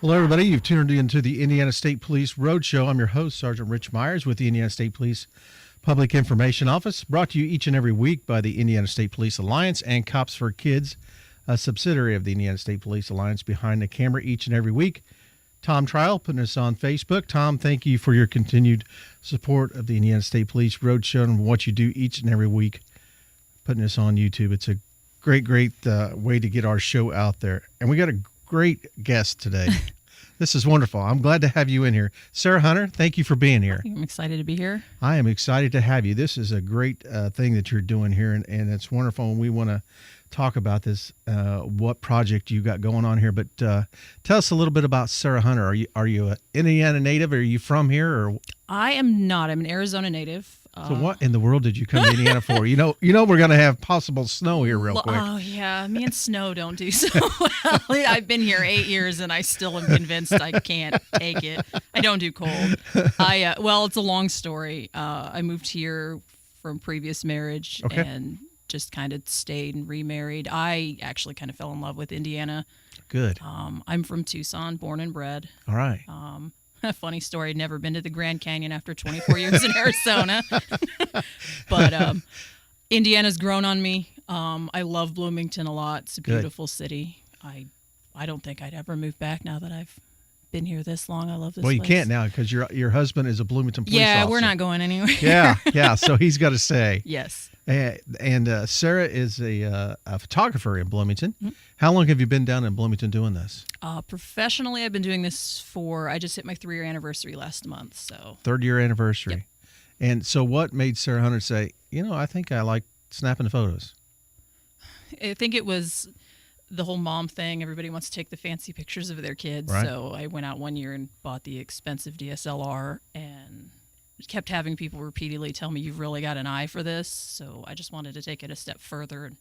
Hello, everybody. You've tuned into the Indiana State Police Roadshow. I'm your host, Sergeant Rich Myers with the Indiana State Police Public Information Office, brought to you each and every week by the Indiana State Police Alliance and Cops for Kids, a subsidiary of the Indiana State Police Alliance, behind the camera each and every week. Tom Trial putting us on Facebook. Tom, thank you for your continued support of the Indiana State Police Roadshow and what you do each and every week, putting us on YouTube. It's a great way to get our show out there. And we got a great guest today. This is wonderful. I'm glad to have you in here. Sarah Hunter, thank you for being here. I'm excited to be here. I am excited to have you. This is a great thing that you're doing here, and it's wonderful. And we want to talk about this, what project you got going on here. But tell us a little bit about Sarah Hunter. Are you an Indiana native? Are you from here? Or I am not. I'm an Arizona native. So what in the world did you come to Indiana for? You know we're going to have possible snow here real quick. Oh, yeah. Me and snow don't do so well. I've been here 8 years, and I still am convinced I can't take it. I don't do cold. Well, it's a long story. I moved here from previous marriage and just kind of stayed and remarried. I actually kind of fell in love with Indiana. Good. I'm from Tucson, born and bred. All right. A funny story, I'd never been to the Grand Canyon after 24 years in Arizona. But Indiana's grown on me. I love Bloomington a lot. It's a beautiful city. I don't think I'd ever move back now that I've been here this long. I love this place. You can't now because your husband is a Bloomington police officer. Yeah, we're not going anywhere. Yeah, so he's got to stay. Yes. And Sarah is a photographer in Bloomington. Mm-hmm. How long have you been down in Bloomington doing this? Professionally, I've been doing this I just hit my 3-year anniversary last month. So 3rd year anniversary. Yep. And so what made Sarah Hunter say, I think I like snapping the photos? I think it was the whole mom thing. Everybody wants to take the fancy pictures of their kids. Right. So I went out one year and bought the expensive DSLR and kept having people repeatedly tell me, you've really got an eye for this. So I just wanted to take it a step further and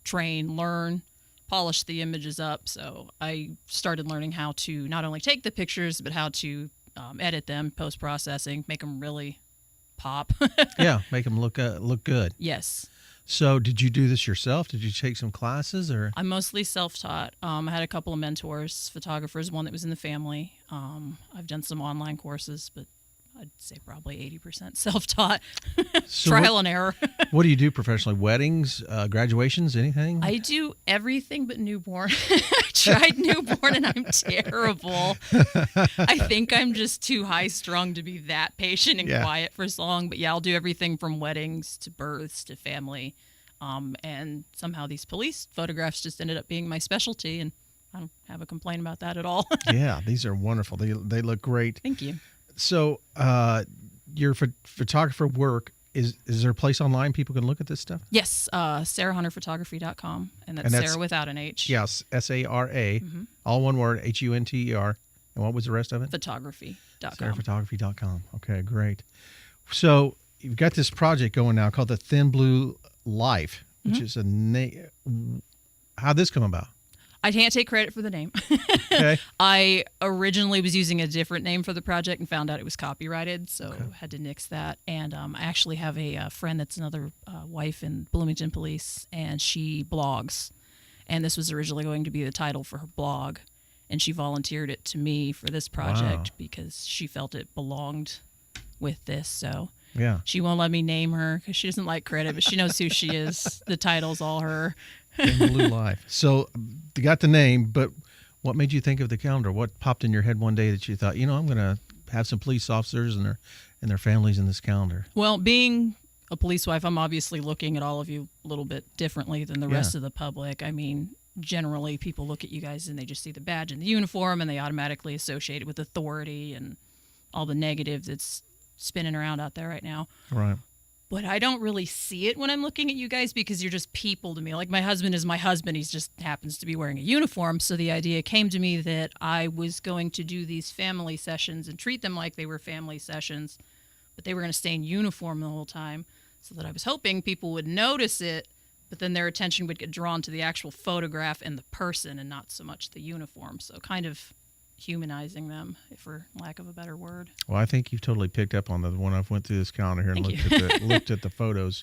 train, learn, polish the images up. So I started learning how to not only take the pictures, but how to edit them, post-processing, make them really pop. Yeah, make them look good. Yes. So did you do this yourself? Did you take some classes? Or I'm mostly self-taught. I had a couple of mentors, photographers, one that was in the family. I've done some online courses, but I'd say probably 80% self-taught. So trial and error. What do you do professionally? Weddings, graduations, anything? I do everything but newborn. I tried newborn and I'm terrible. I think I'm just too high-strung to be that patient and quiet for so long. But I'll do everything from weddings to births to family. And somehow these police photographs just ended up being my specialty, and I don't have a complaint about that at all. Yeah, these are wonderful. They look great. Thank you. So your photographer work, is there a place online people can look at this stuff? Yes, sarahhunterphotography.com, and that's Sarah without an H. Yes, SARA, all one word, HUNTER. And what was the rest of it? Photography.com. Sarahphotography.com. Okay, great. So you've got this project going now called the Thin Blue Life, which is a name. How'd this come about? I can't take credit for the name. Okay. I originally was using a different name for the project and found out it was copyrighted, so had to nix that. And I actually have a friend that's another wife in Bloomington Police, and she blogs. And this was originally going to be the title for her blog, and she volunteered it to me for this project because she felt it belonged with this. So she won't let me name her because she doesn't like credit, but she knows who she is. The title's all her. Thin Blue Life. So you got the name, but what made you think of the calendar? What popped in your head one day that you thought, I'm going to have some police officers and their families in this calendar? Well, being a police wife, I'm obviously looking at all of you a little bit differently than the rest of the public. I mean, generally people look at you guys and they just see the badge and the uniform and they automatically associate it with authority and all the negative that's spinning around out there right now. Right. But I don't really see it when I'm looking at you guys because you're just people to me. Like my husband is my husband. He just happens to be wearing a uniform. So the idea came to me that I was going to do these family sessions and treat them like they were family sessions, but they were going to stay in uniform the whole time, so that I was hoping people would notice it, but then their attention would get drawn to the actual photograph and the person and not so much the uniform. So kind of humanizing them, for lack of a better word. Well, I think you've totally picked up on the one. I've went through this calendar here and looked at the photos.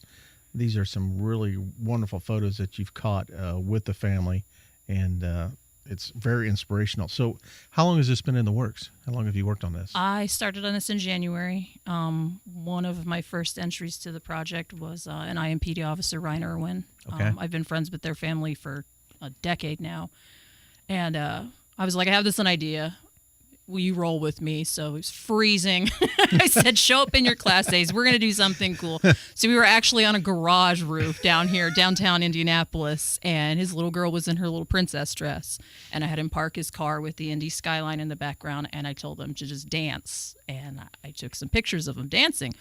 These are some really wonderful photos that you've caught with the family, and it's very inspirational. So how long has this been in the works? How long have you worked on this? I started on this in January. One of my first entries to the project was an IMPD officer, Ryan Irwin. Okay. I've been friends with their family for a decade now. And I was like, I have this an idea. Will you roll with me? So it was freezing. I said, show up in your class days. We're going to do something cool. So we were actually on a garage roof down here, downtown Indianapolis, and his little girl was in her little princess dress. And I had him park his car with the Indy skyline in the background, and I told him to just dance. And I took some pictures of him dancing.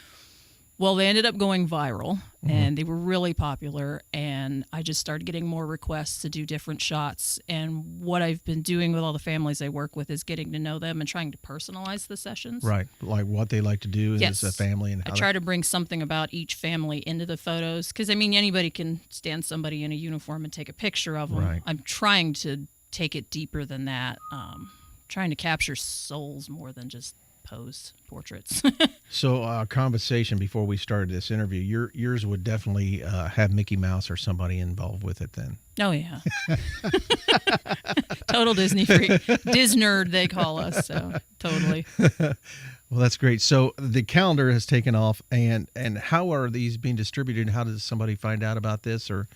Well, they ended up going viral, and they were really popular, and I just started getting more requests to do different shots. And what I've been doing with all the families I work with is getting to know them and trying to personalize the sessions. Right, like what they like to do Yes. as a family. And I how try to bring something about each family into the photos because, I mean, anybody can stand somebody in a uniform and take a picture of them. Right. I'm trying to take it deeper than that, trying to capture souls more than just posed portraits. So, conversation before we started this interview, yours would definitely have Mickey Mouse or somebody involved with it then. Oh, yeah. Total Disney freak. Disnerd, they call us, so totally. Well, that's great. So the calendar has taken off, and how are these being distributed? How does somebody find out about this, or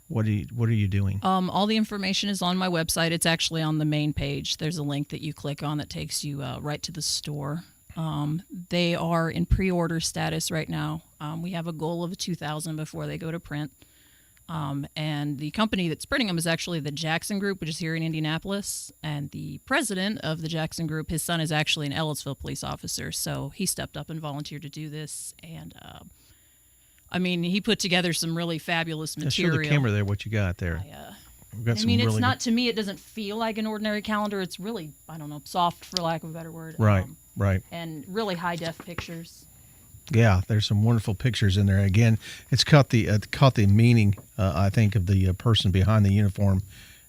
what are you doing? All the information is on my website. It's actually on the main page. There's a link that you click on that takes you right to the store. They are in pre-order status right now. We have a goal of 2,000 before they go to print. And the company that's printing them is actually the Jackson Group, which is here in Indianapolis. And the president of the Jackson Group, his son is actually an Ellisville police officer. So he stepped up and volunteered to do this. And, I mean, he put together some really fabulous material. Show the camera there what you got there. We've got I mean, some it's really not, to me, it doesn't feel like an ordinary calendar. It's really, I don't know, soft, for lack of a better word. Right, right. And really high-def pictures. Yeah, there's some wonderful pictures in there. Again, it's caught the meaning, I think, of the person behind the uniform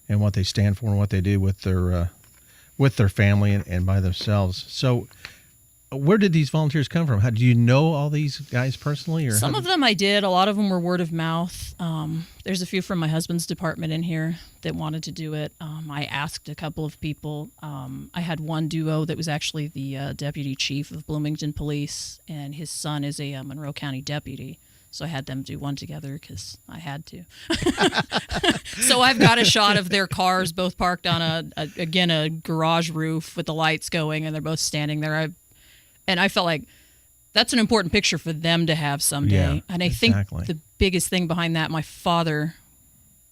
and what they stand for and what they do with their family and by themselves. So, where did these volunteers come from? How do you know all these guys personally? Or Some of them I did. A lot of them were word of mouth. There's a few from my husband's department in here that wanted to do it. I asked a couple of people. I had one duo that was actually the deputy chief of Bloomington Police, and his son is a Monroe County deputy. So I had them do one together because I had to. So I've got a shot of their cars both parked on a garage roof with the lights going, and they're both standing there. And I felt like that's an important picture for them to have someday. Yeah, and I exactly. think the biggest thing behind that, my father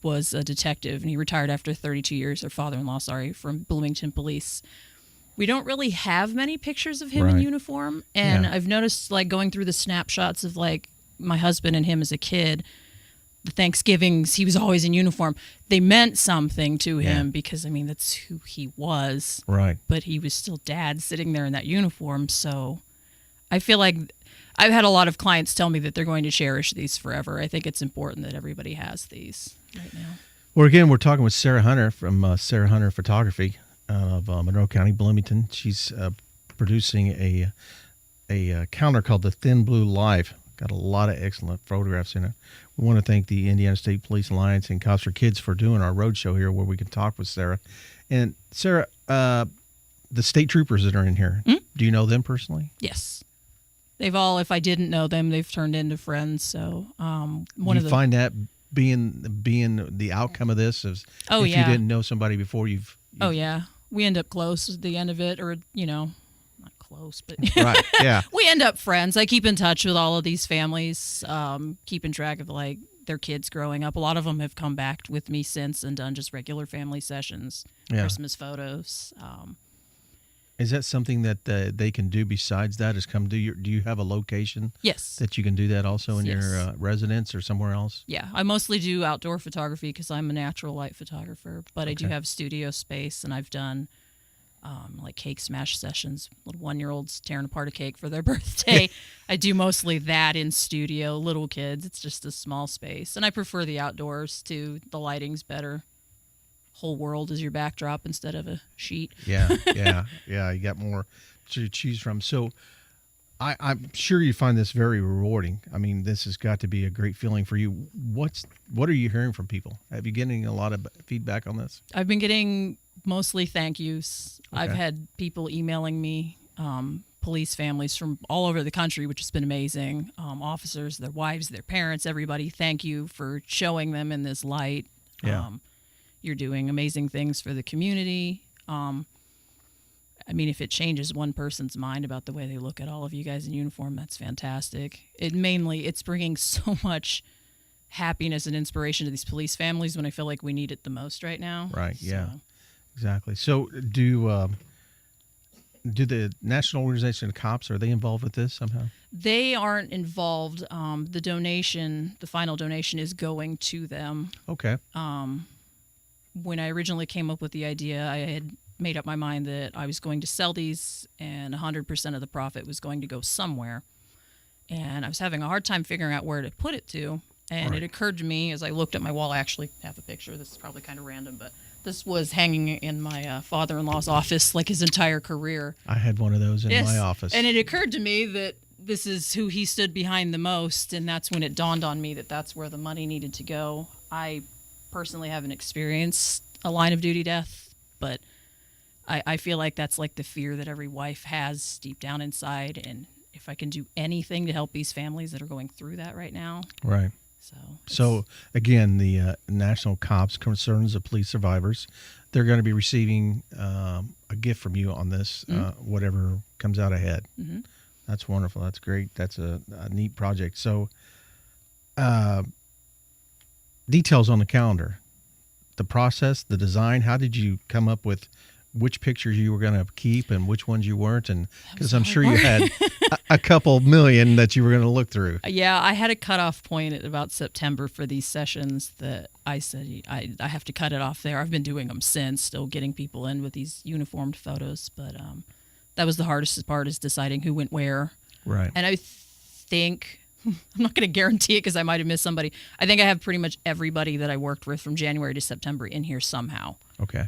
was a detective, and he retired after 32 years, or father-in-law, sorry, from Bloomington Police. We don't really have many pictures of him in Right. uniform. And Yeah. I've noticed, like, going through the snapshots of, like, my husband and him as a kid, the Thanksgivings, he was always in uniform. They meant something to him because, I mean, that's who he was. Right. But he was still dad sitting there in that uniform. So I feel like I've had a lot of clients tell me that they're going to cherish these forever. I think it's important that everybody has these right now. Well, again, we're talking with Sarah Hunter from Sarah Hunter Photography of Monroe County, Bloomington. She's producing a calendar called the Thin Blue Life. Got a lot of excellent photographs in it. We want to thank the Indiana State Police Alliance and Cops for Kids for doing our roadshow here where we can talk with Sarah. And Sarah, the state troopers that are in here, do you know them personally? Yes. They've all, if I didn't know them, they've turned into friends. So Find that being the outcome of this is if you didn't know somebody before you've Oh, yeah. We end up close at the end of it, or, you know, not close, but right, yeah. We end up friends. I keep in touch with all of these families, keeping track of, like, their kids growing up. A lot of them have come back with me since and done just regular family sessions, Christmas photos. Is that something that they can do besides that? Is come do you have a location? Yes. That you can do that also in your residence or somewhere else? Yeah, I mostly do outdoor photography because I'm a natural light photographer, but I do have studio space, and I've done like cake smash sessions. Little 1-year-olds tearing apart a cake for their birthday. I do mostly that in studio. Little kids, it's just a small space, and I prefer the outdoors too. The lighting's better. Whole world is your backdrop instead of a sheet. Yeah. You got more to choose from. So I'm sure you find this very rewarding. I mean, this has got to be a great feeling for you. What are you hearing from people? Have you getting a lot of feedback on this? I've been getting mostly thank yous. Okay. I've had people emailing me, police families from all over the country, which has been amazing. Officers, their wives, their parents, everybody. Thank you for showing them in this light. Yeah. You're doing amazing things for the community. I mean, if it changes one person's mind about the way they look at all of you guys in uniform, that's fantastic. It's bringing so much happiness and inspiration to these police families when I feel like we need it the most right now. Right. So. Yeah. Exactly. So do the National Organization of Cops, are they involved with this somehow? They aren't involved. The final donation is going to them. Okay. When I originally came up with the idea, I had made up my mind that I was going to sell these and 100% of the profit was going to go somewhere. And I was having a hard time figuring out where to put it to. And Right. It occurred to me as I looked at my wall, I actually have a picture. This is probably kind of random, but this was hanging in my father-in-law's office like his entire career. I had one of those in Yes. my office. And it occurred to me that this is who he stood behind the most, and that's when it dawned on me that that's where the money needed to go. I personally haven't experienced a line of duty death, but I feel like that's like the fear that every wife has deep down inside, and if I can do anything to help these families that are going through that right now. Right. So again, the National Cops Concerns of Police Survivors, they're going to be receiving a gift from you on this, whatever comes out ahead. Mm-hmm. That's wonderful. That's great. That's a neat project. So details on the calendar, the process, the design, how did you come up with which pictures you were going to keep and which ones you weren't? And because I'm sure you had a couple million that you were going to look through. Yeah, I had a cutoff point at about September for these sessions that I said I have to cut it off there. I've been doing them since, still getting people in with these uniformed photos, but that was the hardest part, is deciding who went where. Right. And I think, I'm not going to guarantee it because I might have missed somebody. I think I have pretty much everybody that I worked with from January to September in here somehow. Okay.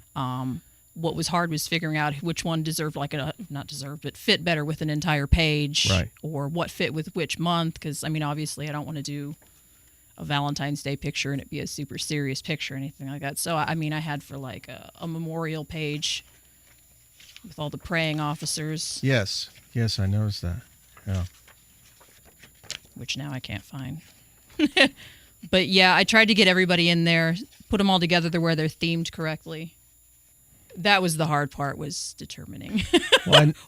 What was hard was figuring out which one deserved but fit better with an entire page. Right. Or what fit with which month. Because, I mean, obviously I don't want to do a Valentine's Day picture and it be a super serious picture or anything like that. So, I mean, I had for like a memorial page with all the praying officers. Yes, I noticed that. Yeah. Which now I can't find. But yeah, I tried to get everybody in there, put them all together to where they're themed correctly. That was the hard part, was determining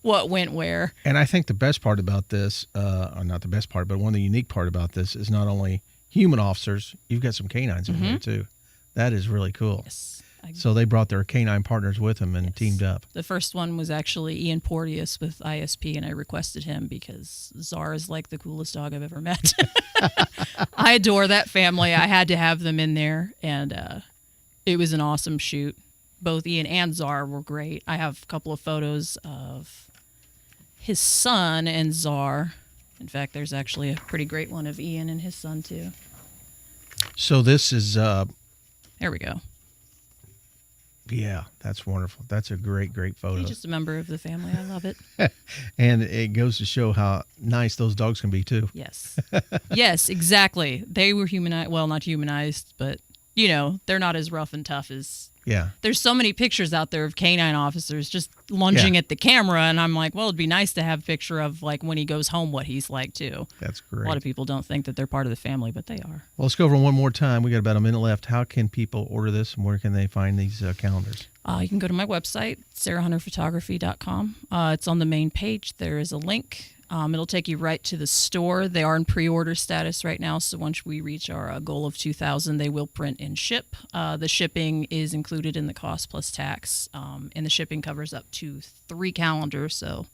what went where. And I think the best part about this, or not the best part, but one of the unique part about this is not only human officers, you've got some canines in there too. That is really cool. Yes. So they brought their canine partners with them and teamed up. The first one was actually Ian Porteous with ISP, and I requested him because Czar is like the coolest dog I've ever met. I adore that family. I had to have them in there, and it was an awesome shoot. Both Ian and Czar were great. I have a couple of photos of his son and Czar. In fact, there's actually a pretty great one of Ian and his son, too. So this is... There we go. Yeah, that's wonderful. That's a great photo. He's just a member of the family. I love it. And it goes to show how nice those dogs can be, too. Yes. Yes, exactly. They were humanized. Well, not humanized, but, you know, they're not as rough and tough as... Yeah. There's so many pictures out there of canine officers just lunging at the camera, and I'm like, well, it'd be nice to have a picture of, like, when he goes home, what he's like, too. That's great. A lot of people don't think that they're part of the family, but they are. Well, let's go over one more time. We got about a minute left. How can people order this, and where can they find these calendars? You can go to my website, sarahhunterphotography.com. It's on the main page. There is a link. It'll take you right to the store. They are in pre-order status right now, so once we reach our goal of 2,000, they will print and ship. The shipping is included in the cost plus tax, and the shipping covers up to 3 calendars, so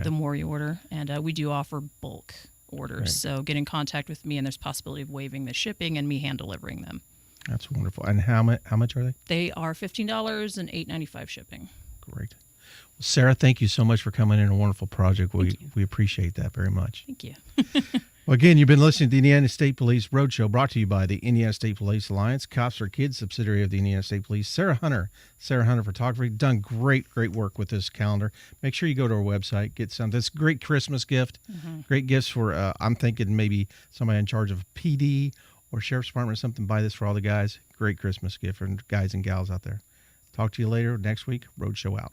the more you order. And we do offer bulk orders, so get in contact with me, and there's possibility of waiving the shipping and me hand-delivering them. That's wonderful. And how much are they? They are $15 and $8.95 shipping. Great. Well, Sarah, thank you so much for coming in. A wonderful project. We appreciate that very much. Thank you. Well, again, you've been listening to the Indiana State Police Roadshow, brought to you by the Indiana State Police Alliance, Cops for Kids, subsidiary of the Indiana State Police. Sarah Hunter Photography, done great work with this calendar. Make sure you go to our website, get some. That's a great Christmas gift. Great gifts for, I'm thinking maybe somebody in charge of PD or Sheriff's Department or something. Buy this for all the guys. Great Christmas gift for guys and gals out there. Talk to you later next week. Roadshow out.